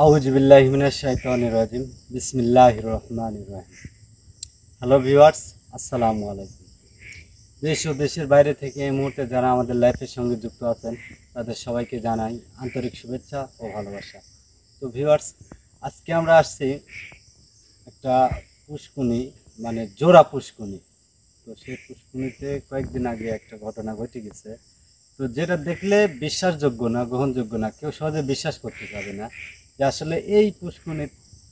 আউযু বিল্লাহি মিনাশ শাইতানির রাজিম বিসমিল্লাহির রহমানির রহিম। হ্যালো ভিউয়ার্স, আসসালামু আলাইকুম। দেশ ও দেশের বাইরে থেকে এই মুহূর্তে যারা আমাদের লাইফের সঙ্গে যুক্ত আছেন তাদের সবাইকে জানাই আন্তরিক শুভেচ্ছা ও ভালোবাসা। তো ভিউয়ার্স, আজকে আমরা আসছি একটা পুষ্কুনি, মানে জোড়া পুষ্কুনি। তো সেই পুষ্কুনিতে কয়েকদিন আগে একটা ঘটনা ঘটে গেছে। তো যেটা দেখলে বিশ্বাসযোগ্য না, গ্রহণযোগ্য না, কেউ সহজে বিশ্বাস করতে পারবে না যে আসলে এই পুষ্কুনি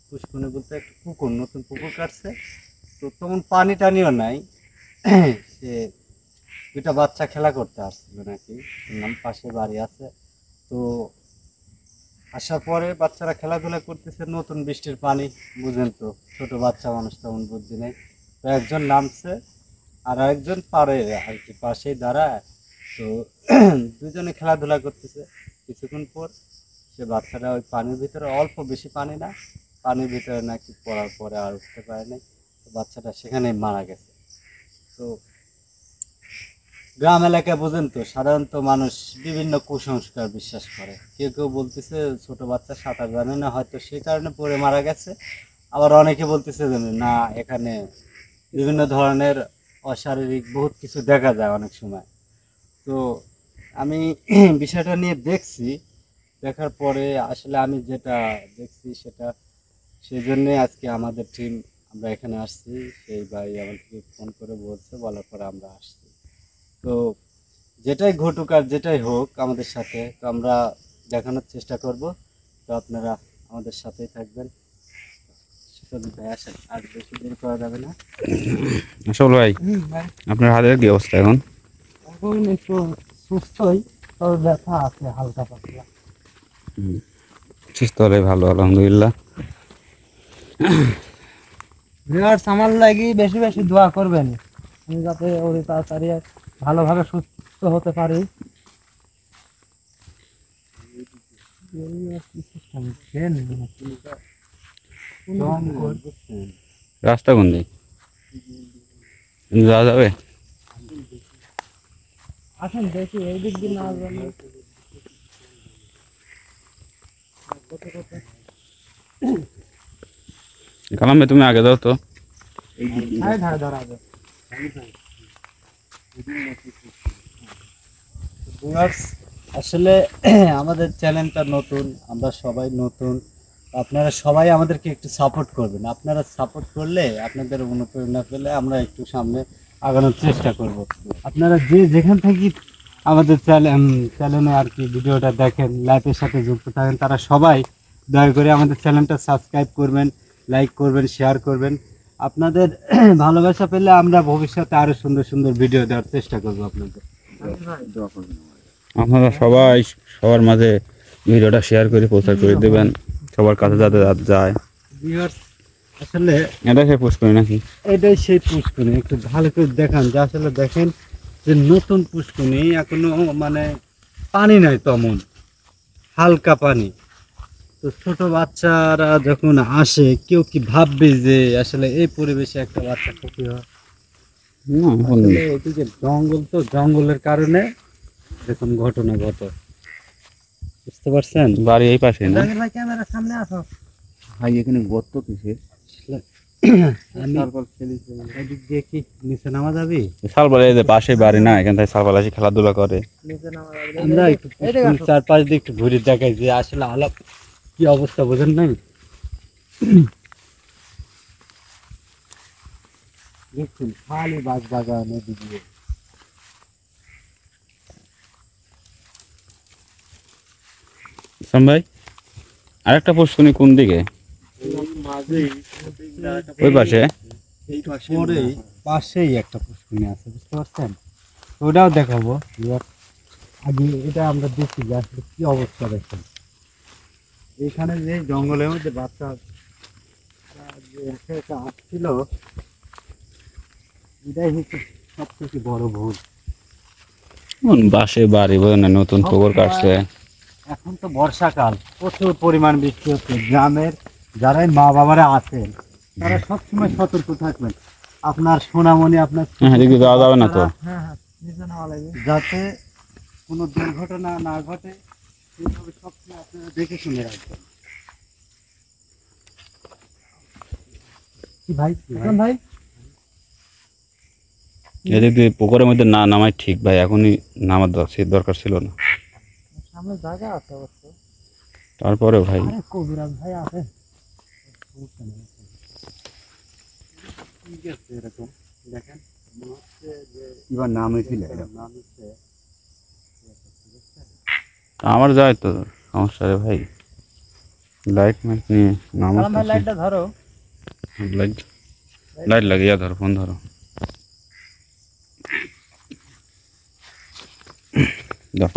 পুষ্কুনি বলতে একটা পুকুর, নতুন পুকুর কাটছে। তো তেমন পানি টানিও নাই। সে দুটা বাচ্চা খেলা করতে আসছিল নাকি, শুনলাম পাশে বাড়ি আছে। তো আসার পরে বাচ্চারা খেলাধুলা করতেছে, নতুন বৃষ্টির পানি, বুঝেন তো ছোট বাচ্চা মানুষ, তেমন বুদ্ধি নেই। তো একজন নামছে আর আরেকজন পারে আর কি পাশেই দাঁড়ায়। তো দুজনে খেলাধুলা করতেছে। কিছুক্ষণ পর সে বাচ্চাটা ওই পানির ভিতরে, অল্প বেশি পানি না, পানির ভিতরে নাকি পড়ার পরে আর উঠতে পারে নাই। তো বাচ্চাটা সেখানেই মারা গেছে। তো গ্রাম এলাকায় বুঝেন তো সাধারণত মানুষ বিভিন্ন কুসংস্কার বিশ্বাস করে। কেউ কেউ বলতেছে ছোট বাচ্চা সাঁতার জানে না, হয়তো সেই কারণে পড়ে মারা গেছে। আবার অনেকে বলতেছে যে না, এখানে বিভিন্ন ধরনের অশারীরিক বহুত কিছু দেখা যায় অনেক সময়। তো আমি বিষয়টা নিয়ে দেখছি, দেখার পরে আসলে আমি যেটা দেখছি সেটা, সেই জন্যে আজকে আমাদের টিম আমরা এখানে আসছি। সেই ভাই আমাদেরকে ফোন করে বলছে, বলার পরে আমরা আসছি। তো যেটাই ঘটুক আর যেটাই হোক আমাদের সাথে, তো আমরা দেখানোর চেষ্টা করব। তো আপনারা আমাদের সাথেই থাকবেন। সুদীপ ভাই আসেন, আর বেশি দেরি করা যাবে না। আসল ভাই, আপনার হাতের কি অবস্থা এখন? এখন একটু সুস্থই, তবে ব্যথা আছে হালকা পাতলা। সুস্থ হলে ভালো, আলহামদুলিল্লাহ। ভিউয়ার্স, আমার লাগি বেশি বেশি দোয়া করবেন, আমি যাতে ওরে তাড়াতাড়ি ভালোভাবে সুস্থ হতে পারি। রাস্তা কোন দিক যাওয়া যাবে? আসেন দেখি, এই দিক দিয়ে না জানি কালাম ভাই, তুমি আগে যাও তো। আসলে আমাদের চ্যানেলটা নতুন, আমরা সবাই নতুন। আপনারা সবাই আমাদেরকে একটু সাপোর্ট করবেন। আপনারা সাপোর্ট করলে, আপনাদের অনুপ্রেরণা পেলে আমরা একটু সামনে আগানোর চেষ্টা করব। আপনারা যে যেখান থেকে আমাদের চ্যানেলে আর কি ভিডিওটা দেখেন, লাইফের সাথে যুক্ত থাকেন, তারা সবাই দয়া করে আমাদের চ্যানেলটা সাবস্ক্রাইব করবেন, লাইক করবেন, শেয়ার করবেন। আপনাদের ভালোবাসা পেলে আমরা ভবিষ্যতে আরো সুন্দর সুন্দর ভিডিও দেওয়ার চেষ্টা করবো আপনাদের। আপনারা সবাই সবার মাঝে ভিডিওটা শেয়ার করে প্রচার করে দেবেন, সবার কাছে যাতে যায়। আসলে এটা সে পোস্ট করি নাকি? এটাই সেই পুষ্কুনি, একটু ভালো করে দেখান যে আসলে দেখেন যে নতুন পুষ্কুনি, এখনো মানে পানি নাই, তেমন হালকা পানি। তো ছোট বাচ্চারা যখন আসে, কেউ কি ভাববে যে আসলে এই পরিবেশে একটা বাচ্চা ক্ষতি হয়? আসলে এদিকে জঙ্গল, তো জঙ্গলের কারণে এরকম ঘটনা ঘটে, বুঝতে পারছেন? বাড়ি এই পাশে না ক্যামেরার সামনে আসো ভাই, এখানে গর্ত কিসের? আমি এদিক দিয়ে কি নিচে নামা যাবি? সালবালা এই যে পাশে বাড়ি না, এখান থেকে সালবালা এসে খেলাধুলা করে। আমরা একটু চারপাশ দিয়ে একটু ঘুরে দেখাই যে আসলে আলাপ কি অবস্থা, বোঝেন নাই? দেখুন খালি বাগ বাগান নদী দিয়ে। ইসলাম ভাই, আরেকটা পুষ্করণী কোন দিকে? ওই পাশে পরেই পাশেই একটা পুষ্করণী আছে, বুঝতে পারছেন? ওটাও দেখাবো। আগে এটা আমরা দেখছি যে আসলে কি অবস্থা। দেখেন এখানে যে জঙ্গলের মধ্যে বাচ্চা যে আসছিল, এটাই হচ্ছে সব থেকে বড় ভুল। পাশে বাড়ি বোঝেন না, নতুন পুকুর কাটছে। এখন তো বর্ষাকাল, প্রচুর পরিমাণ বৃষ্টি হচ্ছে। গ্রামের যারাই মা বাবারা আছেন তারা সবসময় সতর্ক থাকবেন। আপনার সোনামণি, আপনার এদিকে যাওয়া যাবে না তো, যাতে কোনো দুর্ঘটনা না ঘটে, সেইভাবে সবসময় আপনারা দেখে শুনে রাখবেন। কি ভাই ভাই এদিক দিয়ে পুকুরের মধ্যে না নামাই ঠিক ভাই, এখনই নামার দরকার ছিল না। সামনে জায়গা আছে অবশ্য, তারপরে ভাই আরে কবিরাজ ভাই আছে, ঠিক আছে এরকম দেখেন মনে হচ্ছে যে এবার নাম হয়েছিল নাম হচ্ছে আমার যায় তো সমস্যা রে ভাই, লাইট মাইট নিয়ে নামার ভাই লাইটটা ধরো, লাইট লাইট লাগিয়ে ধরো, ফোন ধরো। দাও।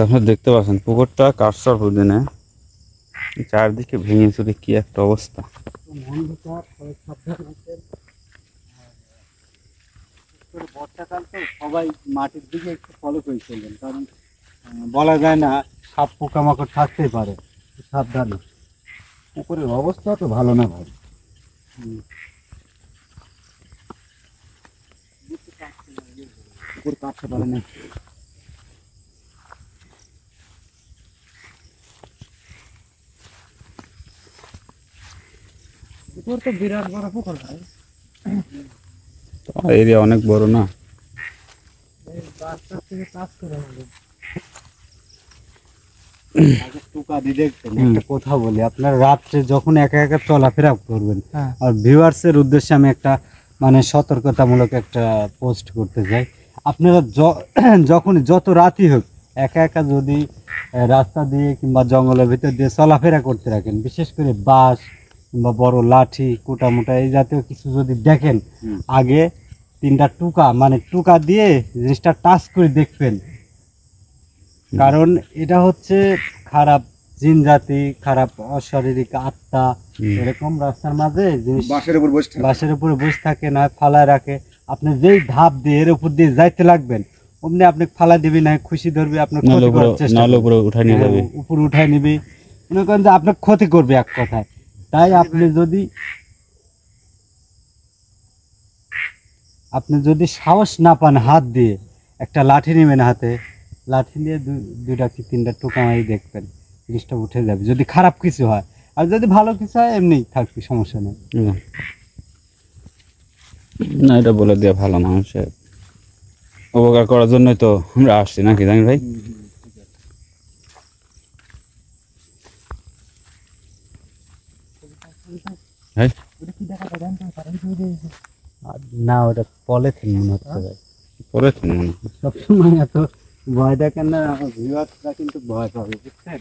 আপনার দেখতে পাচ্ছেন পুকুরটা কাটছর দিনে চারদিকে ভেঙে চুরে কি একটা অবস্থা। বর্ষাকাল তো সবাই মাটির দিকে একটু ফলো করে চলবেন, কারণ বলা যায় না সাপ পোকামাকড় থাকতেই পারে, সাবধানে। পুকুরের অবস্থা তো ভালো না ভাই, পুকুর কাটতে পারে না। পুকুর তো বিরাট বড় পুকুর ভাই, এরিয়া অনেক বড় না। একটা কথা বলি, আপনার রাত্রে যখন একা একা চলাফেরা করবেন, আর ভিউয়ার্সের উদ্দেশ্যে আমি একটা মানে সতর্কতামূলক একটা পোস্ট করতে চাই। আপনারা যখন যত রাতই হোক একা একা যদি রাস্তা দিয়ে কিংবা জঙ্গলের ভিতর দিয়ে চলাফেরা করতে রাখেন, বিশেষ করে বাঁশ কিংবা বড় লাঠি কোটামোটা এই জাতীয় কিছু যদি দেখেন, আগে 3টা টুকা মানে টুকা দিয়ে জিনিসটা টাচ করে দেখবেন, কারণ এটা হচ্ছে খারাপ জিন জাতি, খারাপ অশারীরিক আত্মা এরকম রাস্তার মাঝে জিনিস বাসের উপরে বসে থাকে, না ফালায় রাখে। আপনি যেই ধাপ দিয়ে এর উপর দিয়ে যাইতে লাগবেন, অমনি আপনি ফালা দিবি না, খুশি ধরবি, আপনার ক্ষতি করার চেষ্টা করবে, উপরে উঠাই নিয়ে যাবে, উপরে উঠাই নিবি, মনে করেন যে আপনার ক্ষতি করবে এক কথায়। তাই আপনি যদি সাহস না পান হাত দিয়ে একটা লাঠি নেবেন হাতে, লাঠি দিয়ে 2টা কি 3টা টোকা মারি দেখবেন, জিনিসটা উঠে যাবে যদি খারাপ কিছু হয়। আর যদি ভালো কিছু হয় এমনি থাকবে, সমস্যা নেই। না এটা বলে দেওয়া ভালো, মানুষের উপকার করার জন্যই তো আমরা আসছি নাকি জানি ভাই। না ওটা পলিথিন মনে হচ্ছে ভাই, পলিথিন মনে হয়। সবসময় এত ভয় দেখেন না, আমার ভিউয়ার্সরা কিন্তু ভয় পাবে, বুঝছেন।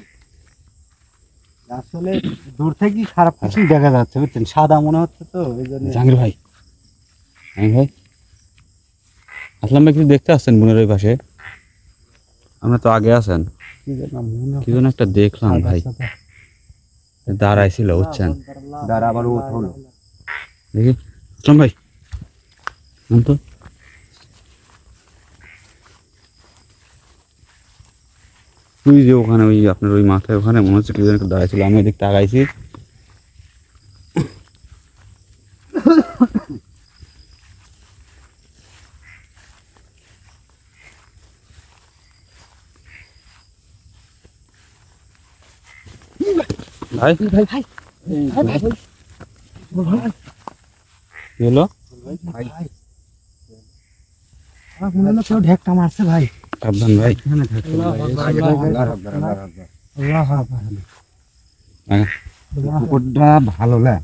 আসলে দূর থেকেই খারাপ কিছুই দেখা যাচ্ছে, বুঝছেন, সাদা মনে হচ্ছে তো এই জন্য। জাহাঙ্গীর ভাই, জাহাঙ্গীর ভাই, আসলাম ভাই কিছু দেখতে আসছেন বোনের ওই পাশে? আমরা তো আগে আছেন, কি যেন একটা দেখলাম ভাই, দাঁড়াইছিল বুঝছেন, দাঁড়া আবার উঠ হলো দেখি। আসলাম ভাই তো তুই যে ওখানে ওই আপনার ওই মাথায় ওখানে মনে হচ্ছে কি যেন একটা দাঁড়াইছিল, আমি ওদিক তাকাইছি। ভাই ভাই ভাই কি হলো? কেউ ঢেকটা মারছে ভাই, সাবধান ভাই। পুকুরটা ভালো না,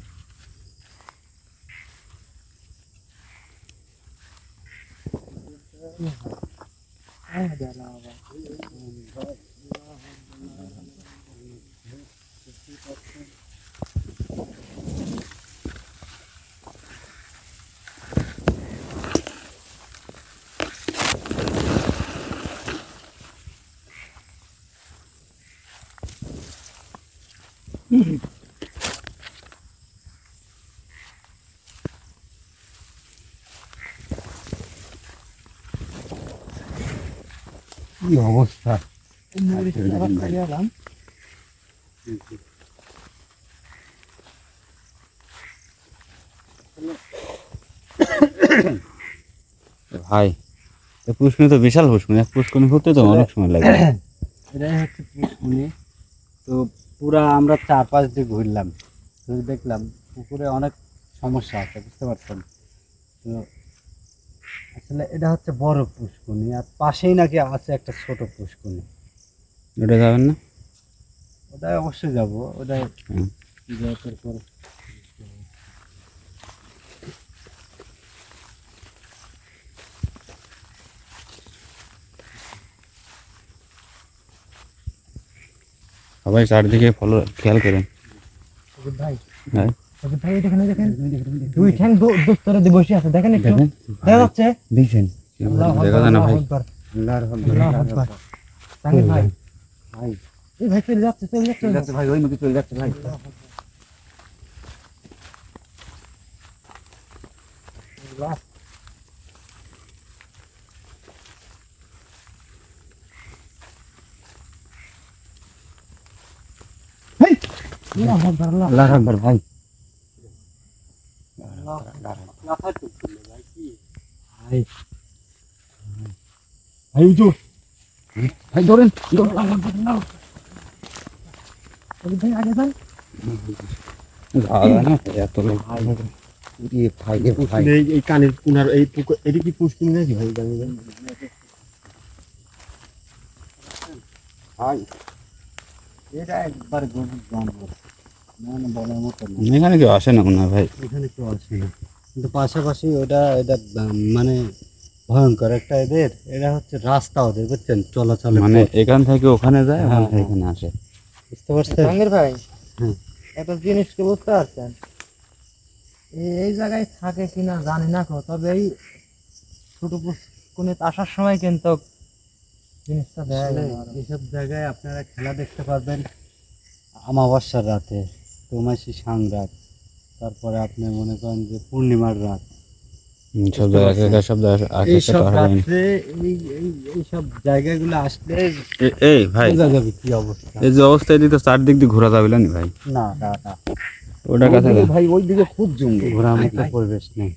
কি অবস্থা। ভাই পুষ্করণী তো বিশাল পুষ্করণী, এক পুষ্করণী হতে তো অনেক সময় লাগে। এটাই হচ্ছে পুষ্কুনি। তো পুরা আমরা 4-5 দিন ঘুরলাম, ঘুরে দেখলাম পুকুরে অনেক সমস্যা আছে, বুঝতে পারছেন। তো আসলে এটা হচ্ছে বড় পুষ্কুনি, আর পাশেই নাকি আছে একটা ছোট পুষ্কুনি। ওটা যাবেন না? ওটা অবশ্যই যাবো, ওটা হুম। যাওয়ার পর সবাই চারদিকে ফলো খেয়াল করেন। ভাই হ্যাঁ ভাই দেখেন দেখেন দুই ঠ্যাং দোস্তরে দিয়ে বসে আছে, দেখেন একটু দেখেন দেখা যাচ্ছে। দেখছেন দেখা যায় না ভাই। আল্লাহর আল্লাহু আকবার। জাহাঙ্গীর ভাই, ভাই এই ভাই চলে যাচ্ছে চলে যাচ্ছে। চলে যাচ্ছে ভাই, ওই মুখে চলে যাচ্ছে ভাই। আল্লাহু আকবার, আল্লাহ। আল্লাহর আকবার ভাই। মাথায় তুলছিল ভাই, কি ভাই ভাই উঠো ভাই, ধরেন ভাই আগে যান। যাওয়া যায় না এত লোক। ভাই ভাই ভাই এই কানের কুনার এই পুকুর, এটা কি পুষ্কুনি নাকি ভাই? জানি না। ভাই এটা একবার গভীর জঙ্গল, মানে বলার মতো না। এখানে কেউ আসে না মনে হয় ভাই। এখানে কেউ আসে না, কিন্তু পাশাপাশি ওটা এটা মানে ভয়ঙ্কর একটা এদের, এটা হচ্ছে রাস্তা ওদের, বুঝছেন, চলাচলের মানে পথ। এখান থেকে ওখানে যায়, ওখান হ্যাঁ, থেকে এখানে আসে। বুঝতে পারছেন। জাহাঙ্গীর ভাই, হুম। একটা জিনিস কি বুঝতে পারছেন? এই জায়গায় থাকে কিনা জানি না কো, তবে এই ছোট পুষ্কুনিতে আসার সময় কিন্তু জিনিসটা দেয়। আসলে এইসব জায়গায় আপনারা খেলা দেখতে পারবেন আমাবস্যার রাতে, দোমাসি সাংরাত, তারপরে আপনি মনে করেন যে পূর্ণিমার রাত। সব জায়গায় সব জায়গায় এইসব আকাশটা পাহাড়। রাত্রে এইসব জায়গাগুলো আসলে এই ভাই, বোঝা যাবে কি অবস্থা। এই যে অবস্থা, এদিকে তো চারদিক দিয়ে ঘোরা যাবে না ভাই। না না না, ওটার কাছে ওইদিকে ভাই, ওইদিকে খুব জঙ্গল। ঘোরার মতো পরিবেশ নেই।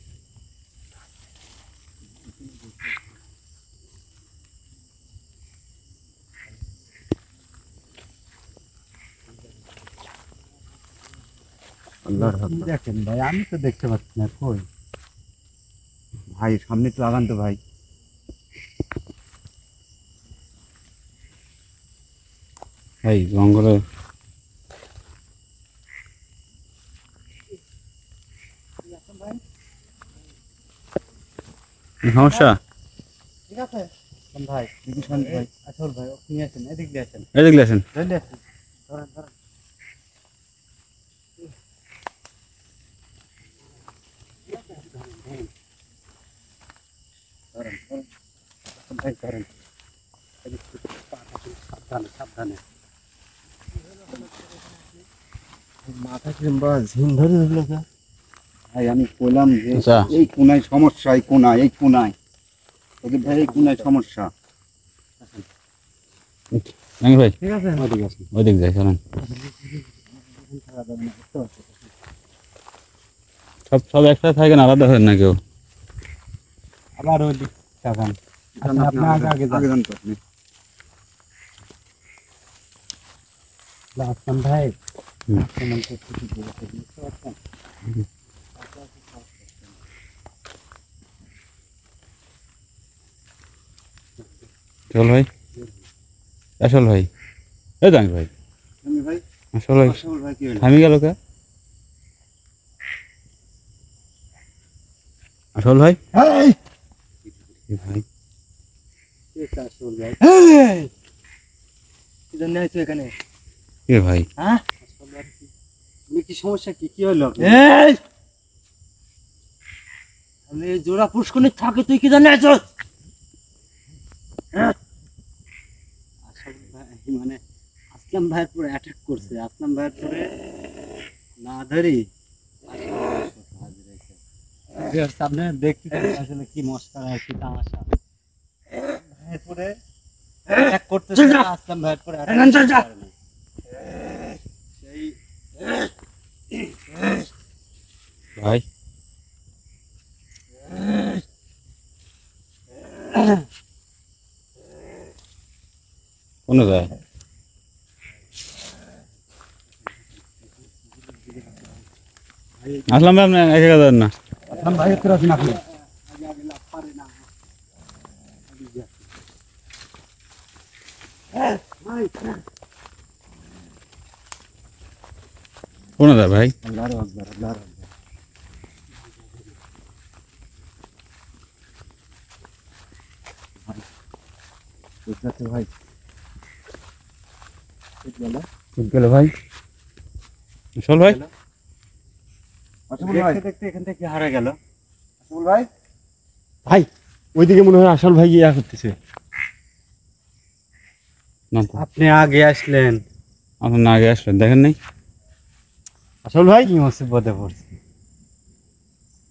আল্লাহর কি আকবার। দেখেন ভাই, আমি তো দেখতে পাচ্ছি না, কই? ভাই সামনে একটু লাগান তো ভাই। ভাই জঙ্গলে সমস্যা। ঠিক আছে ভাই ভাই, আসল ভাই, আপনি আসেন, এদিক দিয়ে আসেন, এদিকে আসেন। ধরে আসেন, ধরেন ধরেন। ধরেন ধরেন ভাই, ধরেন। এদিক থেকে পা রাখেন, সাবধানে সাবধানে। মাথা কিংবা ঝিম ধরে ধরলো কে? ভাই আমি বললাম যে আচ্ছা। এই কোনায় সমস্যা, এই কোনায়, এই কোনায় ওদের ভাই, এই কোনায় সমস্যা। জাহাঙ্গীর ভাই ঠিক আছে ওদিকে আসেন। ওইদিক যাই, চলেন। থাকা যাবে না, বুঝতে পারছেন? সব সব একসাথে থাকেন, আলাদা হয় না কেউ। আবার ওইদিক তাকান। আপনি আপনি আগে আগে যান। আগে যান তো আপনি। আসলাম ভাই, হুম। আক্রমণ করতে কি বলেছে, বুঝতে পারছেন? চল ভাই, আসল ভাই, এই জাহাঙ্গীর ভাই, আমি ভাই, আসল ভাই আসল ভাই কি হলো? থামি গেল কে? আসল ভাই, এই! এই ভাই কে আসল ভাই? এই! কি জন্য আইছো এখানে? এ ভাই, হ্যাঁ আসল ভাই কি? তুমি কি সমস্যা, কি কি হলো? এই আমি এই জোড়া পুষ্কুনি থাকে, তুই কি জন্য আইছো? আসল ভাই মানে আসলাম ভাইয়ের পরে অ্যাটাক করছে, আসলাম ভাইয়ের পরে না ধরি আপনি দেখতে পাচ্ছেন আসলে কি মস্করা আর কি তামাশা। ভাইয়ের পরে অ্যাটাক করতেছে, আসলাম ভাইয়ের পরে attack করতে পারে না। সেই ভাই কোন যায়? আসলাম ভাই আপনি একা একা যাবেন না। আসলাম ভাই একটু আছেন আপনি কোন যায় ভাই? আল্লাহু আকবার আল্লাহু আকবার বুঝতে ভাই ঠিক গেল ভাই। চল ভাই। আসল ভাই দেখতে দেখতে এখান থেকে হারা গেল। আসল ভাই ভাই ওইদিকে মনে হয় আসল ভাই ইয়া করতেছে। না তো, আপনি আগে আসলেন। আপনি না আগে আসলেন দেখেন নাই? আসল ভাই কি মুসিবতে পড়ছে।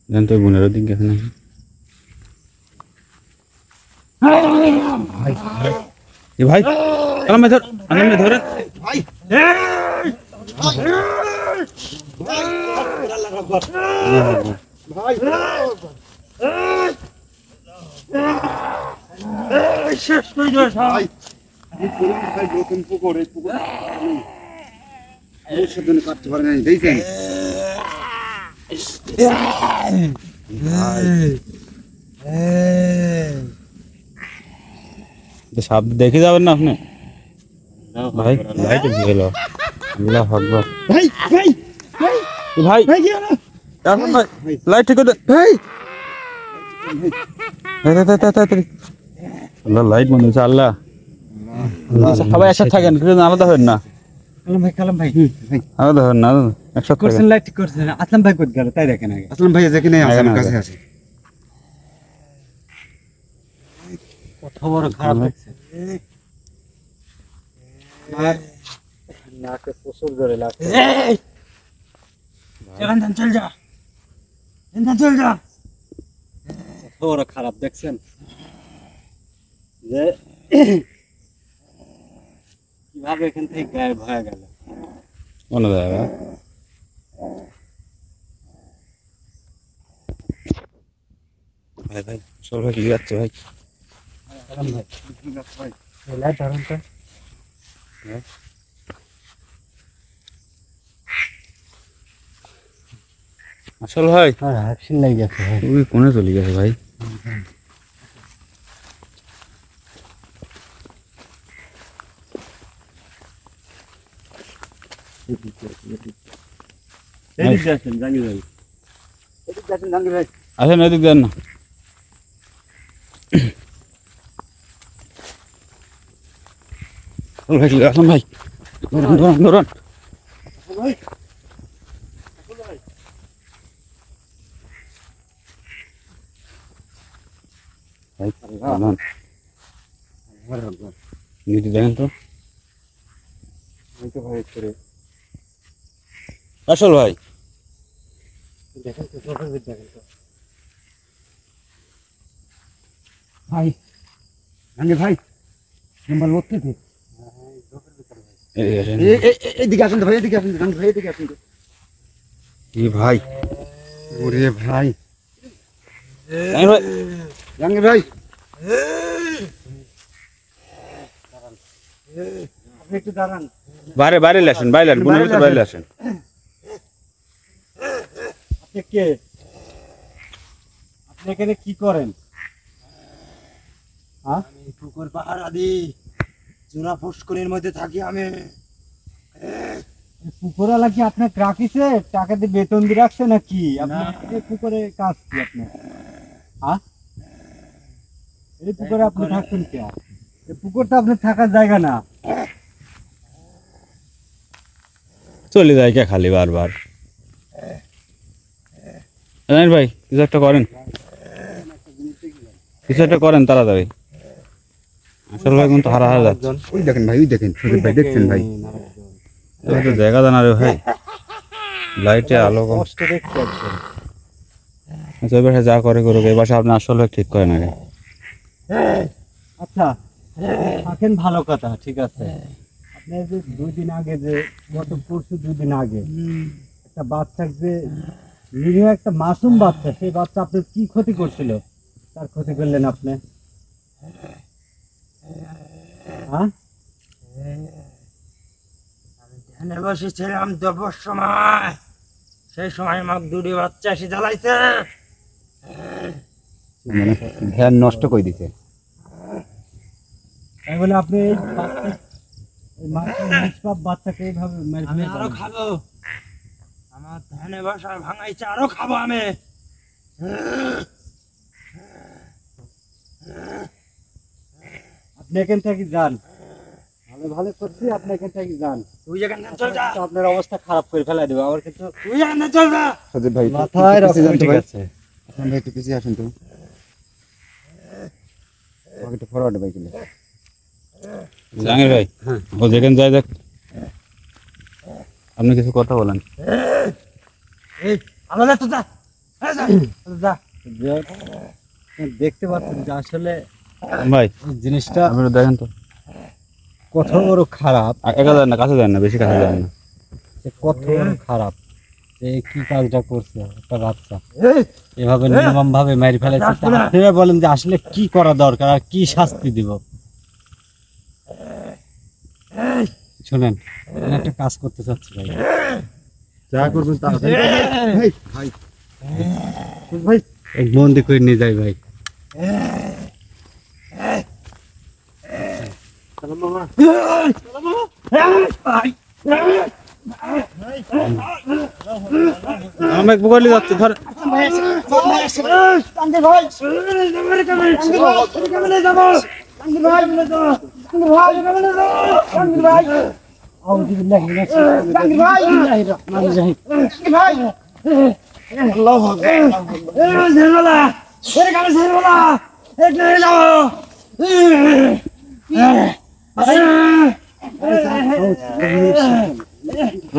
জান তো বোনের ওদিক গেছে নাকি? এ ভাই আলাম ভাই ধর, আলাম ভাই ধরেন। ভাই ভাই শেষ করে দিও ভাই এই পুরো ভাই নতুন পুকুর এই পুকুর এই সেদিন কাটতে পারে নাই দেখেন সাপ দেখে যাবেন না আপনি ভাই? লাইট গেল। আল্লাহ আকবার। ভাই ভাই এ ভাই ভাই কি হলো এখন ভাই লাইট ঠিক করে দেন। ভাই তাড়াতাড়ি আল্লাহ লাইট বন্ধ হয়েছে। আল্লাহ সবাই একসাথে থাকেন, কিছু আলাদা হবেন না, কালাম ভাই আলাদা হবেন না, একসাথে করছেন থাকেন। লাইট করছেন। আসলাম ভাই কই গেল তাই দেখেন আগে। আসলাম ভাই যেখানে আছে আমার আগে না, কাছে আছে কত বড় খারাপ লাগছে। আর নাকে প্রচুর জোরে লাগছে। চল যা চল যা। কত বড় খারাপ দেখছেন যে কিভাবে এখান থেকে গায়েব হয়ে গেল। কোনো জায়গা ভাই ভাই চল ভাই কি যাচ্ছে ভাই? লাইট ধরুন তো। আসল ভাই আর অ্যাকশন লেগে গেছে ভাই। ওই কোনে চলে গেছে ভাই। এদিকে আসেন জানি ভাই। এদিকে আছেন জাহাঙ্গীর ভাই আসেন এদিক দেন না। আসল ভাই আসলাম ভাই ধরুন ধরুন ধরুন। ভাই ভাই ধরুন নিচে দেখেন তো। এই তো ভাই করে আসল ভাই দেখেন তো চোখের ভিতরে দেখেন তো। ভাই জাহাঙ্গীর ভাই নাম্বার লড়তে দে এদিকে আসেন। এইদিকে আসেন তো ভাই এদিকে আসেন জাহাঙ্গীর ভাই এদিকে আসেন তো কি ভাই ওরে ভাই জানি ভাই জাহাঙ্গীর ভাই আপনি একটু দাঁড়ান। বাইরে বাইরে আসেন, বাইরে বোনের ভিতরে বাইরে আসেন। আপনি কে? আপনি এখানে কি করেন? হ্যাঁ পুকুর পাহাড় আদি জোড়া পুষ্করের মধ্যে থাকি আমি পুকুরওয়ালা কি আপনার রাখিছে? টাকা দিয়ে বেতন দিয়ে রাখছে নাকি? আপনার এই পুকুরে কাজ কি আপনার? হ্যাঁ এই পুকুরে আপনি থাকছেন কে? এই পুকুরটা আপনার থাকার জায়গা না। চলে যায় কে খালি বারবার? জানি ভাই কিছু একটা করেন, কিছু একটা করেন তাড়াতাড়ি। আসল ভাই কিন্তু হারা হারা যাচ্ছে। ওই দেখেন ভাই ওই দেখেন সুদীপ ভাই দেখছেন ভাই এটা তো দেখা যায় না রে ভাই, লাইটে আলো কম। কষ্ট দেখছি একদম। আচ্ছা, ওই পাশে যা করে করুক, এই পাশে আপনি আসল ভাই ঠিক করেন আগে। আচ্ছা থাকেন ভালো কথা, ঠিক আছে। আপনার যে 2 দিন আগে যে গত পরশু 2 দিন আগে একটা বাচ্চা যে নিরীহ একটা মাসুম বাচ্চা, সেই বাচ্চা আপনার কি ক্ষতি করছিল? তার ক্ষতি করলেন আপনি, হ্যাঁ? আমি ধ্যানে বসেছিলাম দুপুর সময়, সেই সময় আমার দুটি বাচ্চা এসে জ্বালাইছে। মানে ধ্যান নষ্ট করে দিছে। তাই বলে আপনি এই নিষ্পাপ বাচ্চাকে এইভাবে মেরে আমি ফেলে আরো দেন? খাবো, আমার ধানে বাসা ভাঙাইছে, আরো খাবো আমি। আপনি এখান থেকে যান, ভালো ভালো করছি, আপনি এখান থেকে যান। তুই যেখান থেকে চল যা, তো আপনার অবস্থা খারাপ করে ফেলা দেবো আমার কিন্তু। তুই যেখান থেকে চল যা। সজীব ভাই মাথায় একটু পিছিয়ে যান রকম তো ঠিক ভাই। আছে। হাসান ভাই একটু পিছিয়ে আসেন তো। আমাকে একটু ফরওয়ার্ডে ভাই গেলে। জাহাঙ্গীর ভাই হ্যাঁ। ও যেখানে যায় দেখ, আপনি কিছু কথা বলেন। এই আমাদের তো যা, এই যা, যা। দেখতে পাচ্ছেন যে আসলে ভাই এই জিনিসটা আপনি দেখেন তো, কত বড় খারাপ, একা যায় না, কাছে যায় না, বেশি কাছে যায় না। যে কত বড় খারাপ, যে কি কাজটা করছে একটা বাচ্চা এই এভাবে নির্মম ভাবে মেরে ফেলেছে। তা আপনারা বলেন যে আসলে কি করা দরকার আর কি শাস্তি দিব? শুনেন, আমি একটা কাজ করতে চাচ্ছি ভাই, যা করবেন তা ভাই ভাই ভাই এক বন্দি করে নিয়ে যাই ভাই। আমার বলে যাচ্ছে ধর,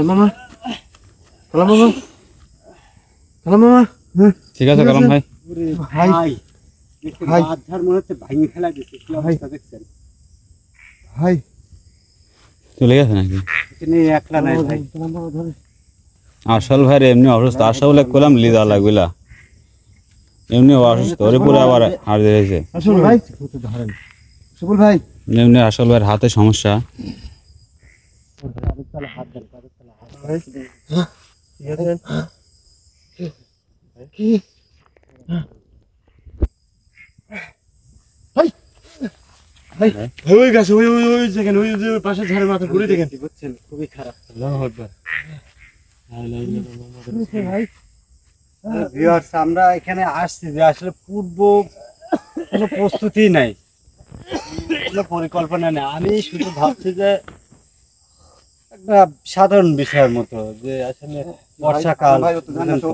মামা কালাম মামা কালাম মামা ঠিক আছে কালাম ভাই। ভাই ভাই। বাচ্চার মনে হচ্ছে ভাঙি ফেলা দিচ্ছে, কি অবস্থা দেখছেন? ভাই চলে গেছে নাকি? এখানে একলা নাই ভাই। আসল ভাই রে এমনি অসুস্থ, আসলে করলাম লিদা লাগবিলা, এমনি অসুস্থ, ওরে পুরো আবার হার দিয়েছে। আসল ভাই সুবল ভাই এমনি আসল ভাইয়ের হাতে সমস্যা। ওই গাছ ওই ওই ওই দেখেন ওই যে পাশে ঝাড়ের মাথা ঘুরে দেখেন বুঝছেন, খুবই খারাপ। ভিউয়ার্স, আমরা এখানে আসছি যে আসলে পূর্ব কোনো প্রস্তুতি নাই, কোনো পরিকল্পনা নেই। আমি শুধু ভাবছি যে একটা সাধারণ বিষয়ের মতো, যে আসলে বর্ষাকাল ভাই, ও তো জানেন তো।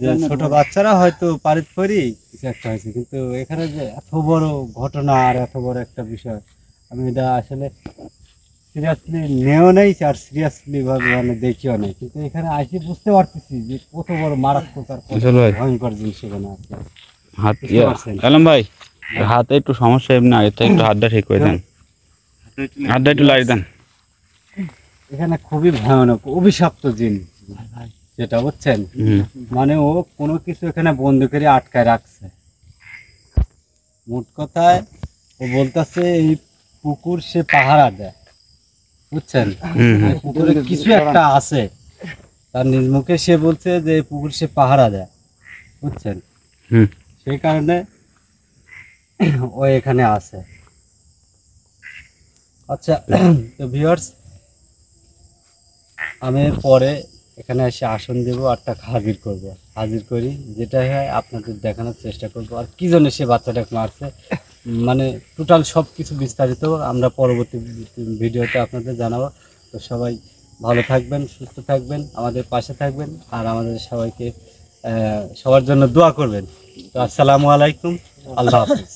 যে ছোট বাচ্চারা হয়তো পারিত করি কিছু একটা হয়েছে, কিন্তু এখানে যে এত বড় ঘটনা আর এত বড় একটা বিষয়, আমি এটা আসলে সিরিয়াসলি নেও নেই আর সিরিয়াসলি ভাবে মানে দেখিও নেই, কিন্তু এখানে আসি বুঝতে পারতেছি যে কত বড় মারাত্মক আর কত আসলে ভাই। ভয়ঙ্কর জিনিস এখানে আছে। হাত বুঝতে পারছেন? কালাম ভাই হাতে একটু সমস্যা, এমনি আগে থেকে একটু হাতটা ঠিক করে দেন, হাতটা একটু লাগিয়ে দেন। এখানে খুবই ভয়ানক অভিশপ্ত জিন, যেটা বুঝছেন, হুম। মানে ও কোনো কিছু এখানে বন্ধ করে আটকায় রাখছে। মোট কথায় ও বলতেছে এই পুকুর সে পাহারা দেয়, বুঝছেন, হুম, হুম। এই পুকুরে কিছু একটা আছে, তার নিজ মুখে সে বলছে যে এই পুকুর সে পাহারা দেয়, বুঝছেন, হুম। সেই কারণে ও এখানে আছে। আচ্ছা, তো ভিউয়ার্স, আমি পরে এখানে এসে আসন দেব আর তাকে হাজির করবো, হাজির করি, যেটা হয় আপনাদের দেখানোর চেষ্টা করব আর কি জন্য সে বাচ্চাটাকে মারছে, মানে টোটাল সব কিছু বিস্তারিত আমরা পরবর্তী ভিডিওতে আপনাদের জানাবো। তো সবাই ভালো থাকবেন, সুস্থ থাকবেন, আমাদের পাশে থাকবেন আর আমাদের সবাইকে সবার জন্য দোয়া করবেন। তো আসসালামু আলাইকুম, আল্লাহ হাফিজ।